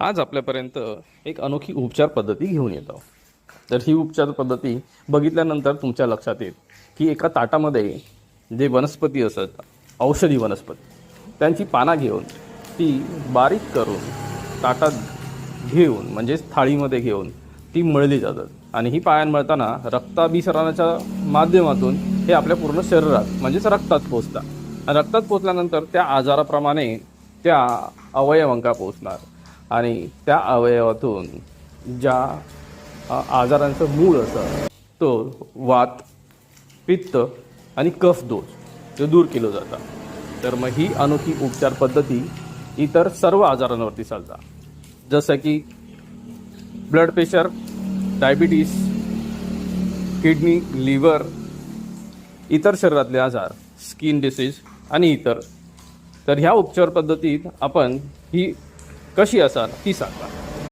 आज आपल्यापर्यंत एक अनोखी उपचार पद्धती घेऊन येतो. तर ही उपचार पद्धती बघितल्यानंतर तुमच्या लक्षात येईल की एका ताटामध्ये जे वनस्पती असत, औषधी वनस्पती, त्यांची पानं घेऊन ती बारीक करून ताटात घेऊन म्हणजेच थाळीमध्ये घेऊन ती मळली जातात आणि ही पानं मळताना रक्ताभिसरणाच्या माध्यमातून हे आपल्या पूर्ण शरीरात म्हणजेच रक्तात पोचतात. रक्तात पोचल्यानंतर त्या आजाराप्रमाणे त्या अवयवांका पोचणार आणि त्या अवयवातून ज्या आजारांचं मूळ असतं तो वात, पित्त आणि कफ दोष ते दूर केलं जातं. तर मग ही अनोखी उपचार पद्धती इतर सर्व आजारांवरती चालतात, जसं की blood pressure, diabetes, kidney, liver, इतर शरीरातले आजार, स्किन डिसीज आणि इतर. तर ह्या उपचार पद्धतीत आपण ही कशी असाल ती सांगा.